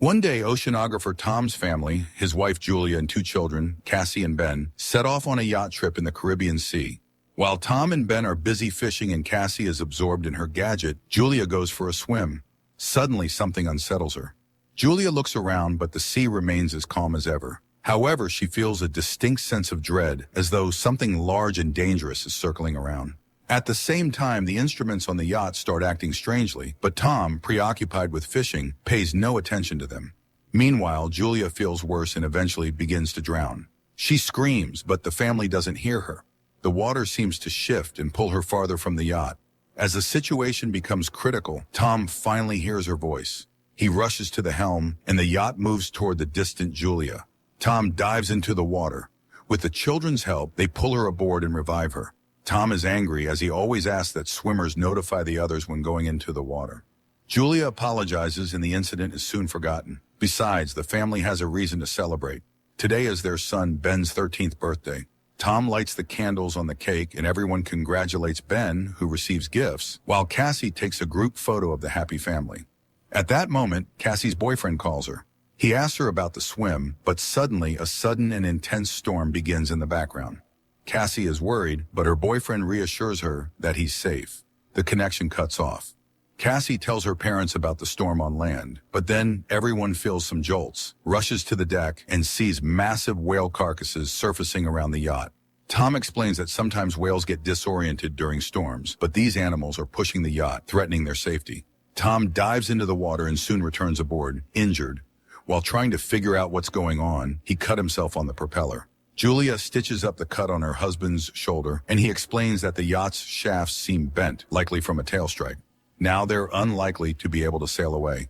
One day, oceanographer Tom's family, his wife Julia and two children, Cassie and Ben, set off on a yacht trip in the Caribbean Sea. While Tom and Ben are busy fishing and Cassie is absorbed in her gadget, Julia goes for a swim. Suddenly, something unsettles her. Julia looks around, but the sea remains as calm as ever. However, she feels a distinct sense of dread, as though something large and dangerous is circling around. At the same time, the instruments on the yacht start acting strangely, but Tom, preoccupied with fishing, pays no attention to them. Meanwhile, Julia feels worse and eventually begins to drown. She screams, but the family doesn't hear her. The water seems to shift and pull her farther from the yacht. As the situation becomes critical, Tom finally hears her voice. He rushes to the helm, and the yacht moves toward the distant Julia. Tom dives into the water. With the children's help, they pull her aboard and revive her. Tom is angry, as he always asks that swimmers notify the others when going into the water. Julia apologizes and the incident is soon forgotten. Besides, the family has a reason to celebrate. Today is their son Ben's 13th birthday. Tom lights the candles on the cake and everyone congratulates Ben, who receives gifts, while Cassie takes a group photo of the happy family. At that moment, Cassie's boyfriend calls her. He asks her about the swim, but suddenly a sudden and intense storm begins in the background. Cassie is worried, but her boyfriend reassures her that he's safe. The connection cuts off. Cassie tells her parents about the storm on land, but then everyone feels some jolts, rushes to the deck, and sees massive whale carcasses surfacing around the yacht. Tom explains that sometimes whales get disoriented during storms, but these animals are pushing the yacht, threatening their safety. Tom dives into the water and soon returns aboard, injured. While trying to figure out what's going on, he cut himself on the propeller. Julia stitches up the cut on her husband's shoulder, and he explains that the yacht's shafts seem bent, likely from a tail strike. Now they're unlikely to be able to sail away.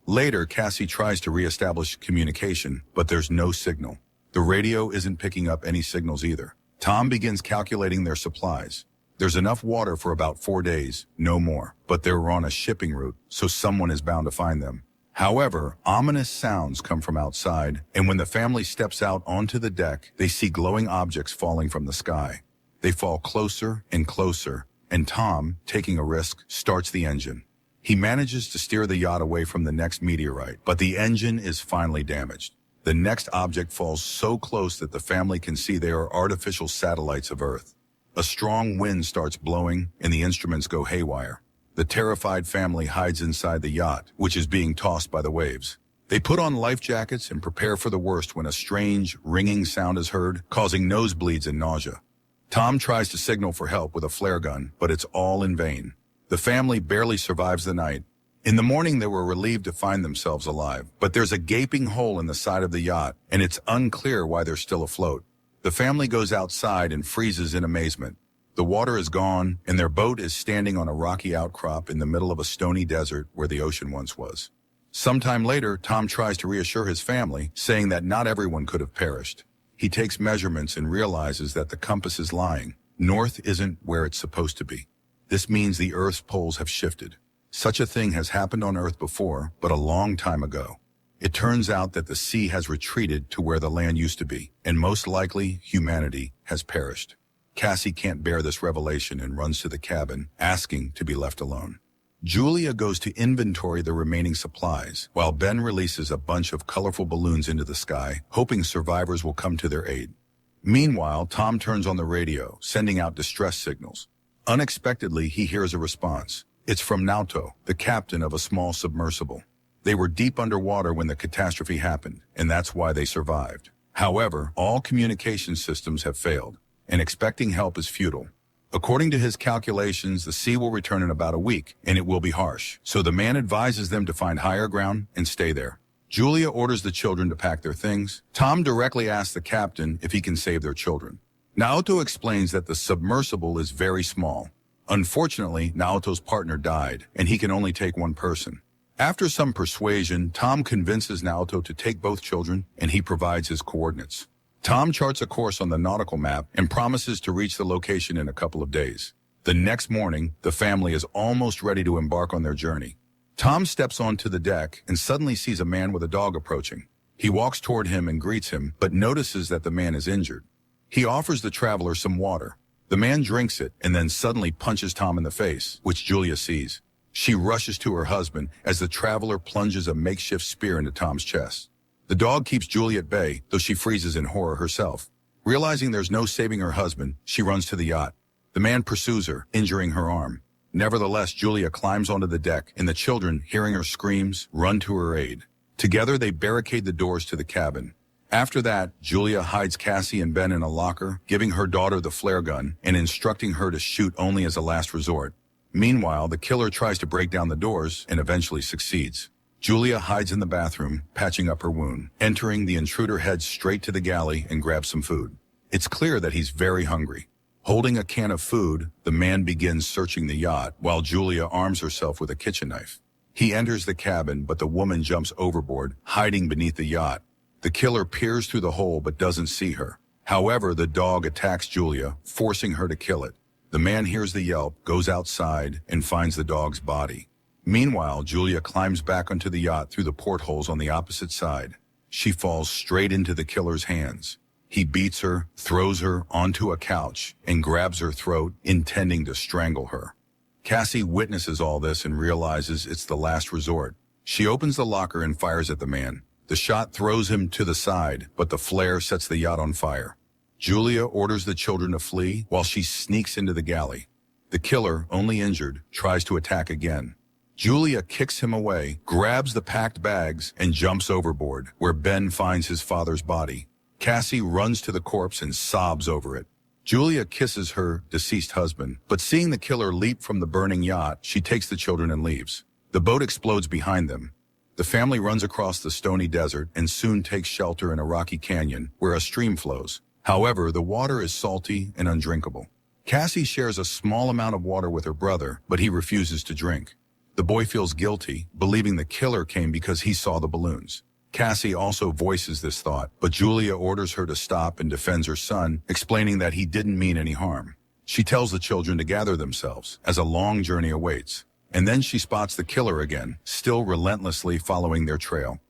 Later, Cassie tries to reestablish communication, but there's no signal. The radio isn't picking up any signals either. Tom begins calculating their supplies. There's enough water for about 4 days, no more, but they're on a shipping route, so someone is bound to find them. However, ominous sounds come from outside, and when the family steps out onto the deck, they see glowing objects falling from the sky. They fall closer and closer, and Tom, taking a risk, starts the engine. He manages to steer the yacht away from the next meteorite, but the engine is finally damaged. The next object falls so close that the family can see they are artificial satellites of Earth. A strong wind starts blowing, and the instruments go haywire. The terrified family hides inside the yacht, which is being tossed by the waves. They put on life jackets and prepare for the worst when a strange, ringing sound is heard, causing nosebleeds and nausea. Tom tries to signal for help with a flare gun, but it's all in vain. The family barely survives the night. In the morning, they were relieved to find themselves alive, but there's a gaping hole in the side of the yacht, and it's unclear why they're still afloat. The family goes outside and freezes in amazement. The water is gone, and their boat is standing on a rocky outcrop in the middle of a stony desert where the ocean once was. Sometime later, Tom tries to reassure his family, saying that not everyone could have perished. He takes measurements and realizes that the compass is lying. North isn't where it's supposed to be. This means the Earth's poles have shifted. Such a thing has happened on Earth before, but a long time ago. It turns out that the sea has retreated to where the land used to be, and most likely, humanity has perished. Cassie can't bear this revelation and runs to the cabin, asking to be left alone. Julia goes to inventory the remaining supplies, while Ben releases a bunch of colorful balloons into the sky, hoping survivors will come to their aid. Meanwhile, Tom turns on the radio, sending out distress signals. Unexpectedly, he hears a response. It's from Naoto, the captain of a small submersible. They were deep underwater when the catastrophe happened, and that's why they survived. However, all communication systems have failed, and expecting help is futile. According to his calculations, the sea will return in about a week, and it will be harsh. So the man advises them to find higher ground and stay there. Julia orders the children to pack their things. Tom directly asks the captain if he can save their children. Naoto explains that the submersible is very small. Unfortunately, Naoto's partner died, and he can only take one person. After some persuasion, Tom convinces Naoto to take both children, and he provides his coordinates. Tom charts a course on the nautical map and promises to reach the location in a couple of days. The next morning, the family is almost ready to embark on their journey. Tom steps onto the deck and suddenly sees a man with a dog approaching. He walks toward him and greets him, but notices that the man is injured. He offers the traveler some water. The man drinks it and then suddenly punches Tom in the face, which Julia sees. She rushes to her husband as the traveler plunges a makeshift spear into Tom's chest. The dog keeps Julie at bay, though she freezes in horror herself. Realizing there's no saving her husband, she runs to the yacht. The man pursues her, injuring her arm. Nevertheless, Julia climbs onto the deck, and the children, hearing her screams, run to her aid. Together, they barricade the doors to the cabin. After that, Julia hides Cassie and Ben in a locker, giving her daughter the flare gun and instructing her to shoot only as a last resort. Meanwhile, the killer tries to break down the doors and eventually succeeds. Julia hides in the bathroom, patching up her wound. Entering, the intruder heads straight to the galley and grabs some food. It's clear that he's very hungry. Holding a can of food, the man begins searching the yacht while Julia arms herself with a kitchen knife. He enters the cabin, but the woman jumps overboard, hiding beneath the yacht. The killer peers through the hole but doesn't see her. However, the dog attacks Julia, forcing her to kill it. The man hears the yelp, goes outside, and finds the dog's body. Meanwhile, Julia climbs back onto the yacht through the portholes on the opposite side. She falls straight into the killer's hands. He beats her, throws her onto a couch, and grabs her throat, intending to strangle her. Cassie witnesses all this and realizes it's the last resort. She opens the locker and fires at the man. The shot throws him to the side, but the flare sets the yacht on fire. Julia orders the children to flee while she sneaks into the galley. The killer, only injured, tries to attack again. Julia kicks him away, grabs the packed bags, and jumps overboard, where Ben finds his father's body. Cassie runs to the corpse and sobs over it. Julia kisses her deceased husband, but seeing the killer leap from the burning yacht, she takes the children and leaves. The boat explodes behind them. The family runs across the stony desert and soon takes shelter in a rocky canyon where a stream flows. However, the water is salty and undrinkable. Cassie shares a small amount of water with her brother, but he refuses to drink. The boy feels guilty, believing the killer came because he saw the balloons. Cassie also voices this thought, but Julia orders her to stop and defends her son, explaining that he didn't mean any harm. She tells the children to gather themselves, as a long journey awaits. And then she spots the killer again, still relentlessly following their trail.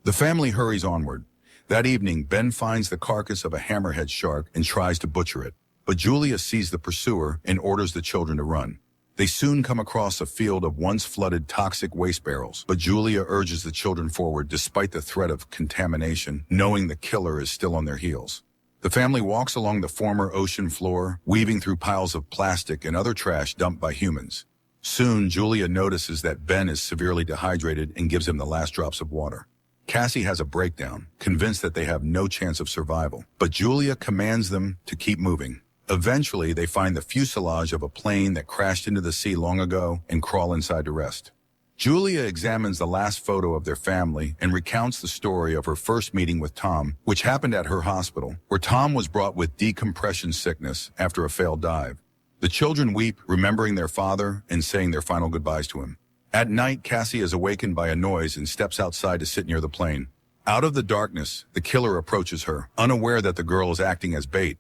The family hurries onward. That evening, Ben finds the carcass of a hammerhead shark and tries to butcher it. But Julia sees the pursuer and orders the children to run. They soon come across a field of once flooded toxic waste barrels, but Julia urges the children forward despite the threat of contamination, knowing the killer is still on their heels. The family walks along the former ocean floor, weaving through piles of plastic and other trash dumped by humans. Soon, Julia notices that Ben is severely dehydrated and gives him the last drops of water. Cassie has a breakdown, convinced that they have no chance of survival, but Julia commands them to keep moving. Eventually, they find the fuselage of a plane that crashed into the sea long ago and crawl inside to rest. Julia examines the last photo of their family and recounts the story of her first meeting with Tom, which happened at her hospital, where Tom was brought with decompression sickness after a failed dive. The children weep, remembering their father and saying their final goodbyes to him. At night, Cassie is awakened by a noise and steps outside to sit near the plane. Out of the darkness, the killer approaches her, unaware that the girl is acting as bait.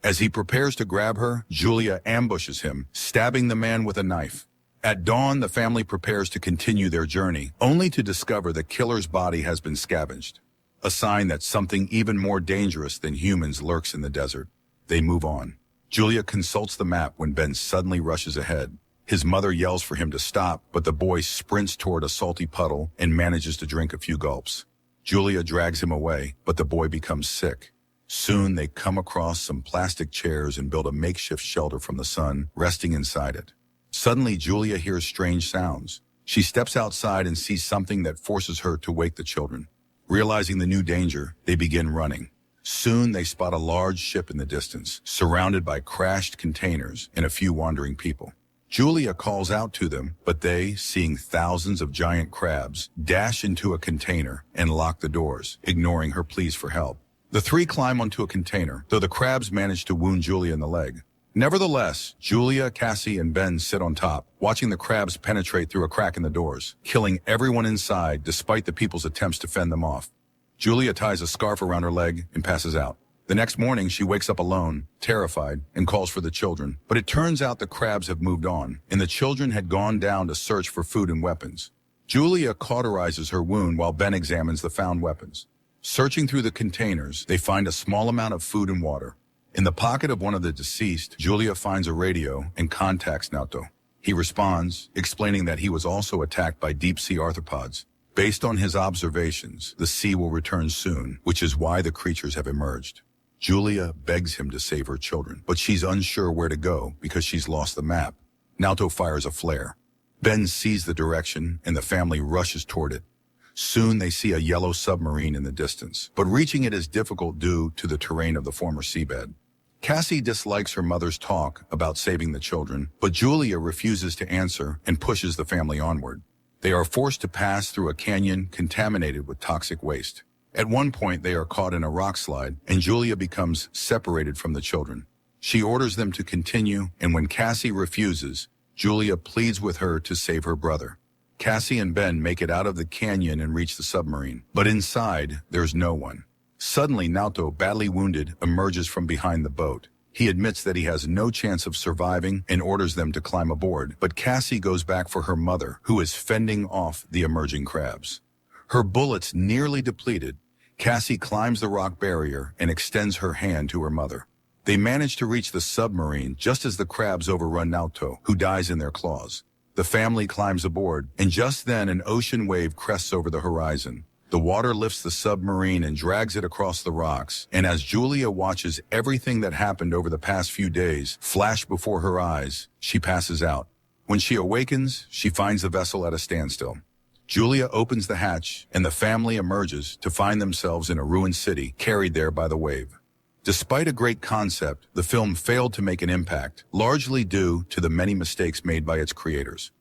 As he prepares to grab her, Julia ambushes him, stabbing the man with a knife. At dawn, the family prepares to continue their journey, only to discover the killer's body has been scavenged. A sign that something even more dangerous than humans lurks in the desert. They move on. Julia consults the map when Ben suddenly rushes ahead. His mother yells for him to stop, but the boy sprints toward a salty puddle and manages to drink a few gulps. Julia drags him away, but the boy becomes sick. Soon they come across some plastic chairs and build a makeshift shelter from the sun, resting inside it. Suddenly, Julia hears strange sounds. She steps outside and sees something that forces her to wake the children. Realizing the new danger, they begin running. Soon they spot a large ship in the distance, surrounded by crashed containers and a few wandering people. Julia calls out to them, but they, seeing thousands of giant crabs, dash into a container and lock the doors, ignoring her pleas for help. The three climb onto a container, though the crabs manage to wound Julia in the leg. Nevertheless, Julia, Cassie, and Ben sit on top, watching the crabs penetrate through a crack in the doors, killing everyone inside despite the people's attempts to fend them off. Julia ties a scarf around her leg and passes out. The next morning, she wakes up alone, terrified, and calls for the children. But it turns out the crabs have moved on, and the children had gone down to search for food and weapons. Julia cauterizes her wound while Ben examines the found weapons. Searching through the containers, they find a small amount of food and water. In the pocket of one of the deceased, Julia finds a radio and contacts Naoto. He responds, explaining that he was also attacked by deep-sea arthropods. Based on his observations, the sea will return soon, which is why the creatures have emerged. Julia begs him to save her children, but she's unsure where to go because she's lost the map. Naoto fires a flare. Ben sees the direction, and the family rushes toward it. Soon they see a yellow submarine in the distance, but reaching it is difficult due to the terrain of the former seabed. Cassie dislikes her mother's talk about saving the children, but Julia refuses to answer and pushes the family onward. They are forced to pass through a canyon contaminated with toxic waste. At one point, they are caught in a rock slide, and Julia becomes separated from the children. She orders them to continue, and when Cassie refuses, Julia pleads with her to save her brother. Cassie and Ben make it out of the canyon and reach the submarine, but inside, there's no one. Suddenly, Naoto, badly wounded, emerges from behind the boat. He admits that he has no chance of surviving and orders them to climb aboard, but Cassie goes back for her mother, who is fending off the emerging crabs. Her bullets nearly depleted, Cassie climbs the rock barrier and extends her hand to her mother. They manage to reach the submarine just as the crabs overrun Naoto, who dies in their claws. The family climbs aboard, and just then an ocean wave crests over the horizon. The water lifts the submarine and drags it across the rocks, and as Julia watches everything that happened over the past few days flash before her eyes, she passes out. When she awakens, she finds the vessel at a standstill. Julia opens the hatch, and the family emerges to find themselves in a ruined city, carried there by the wave. Despite a great concept, the film failed to make an impact, largely due to the many mistakes made by its creators.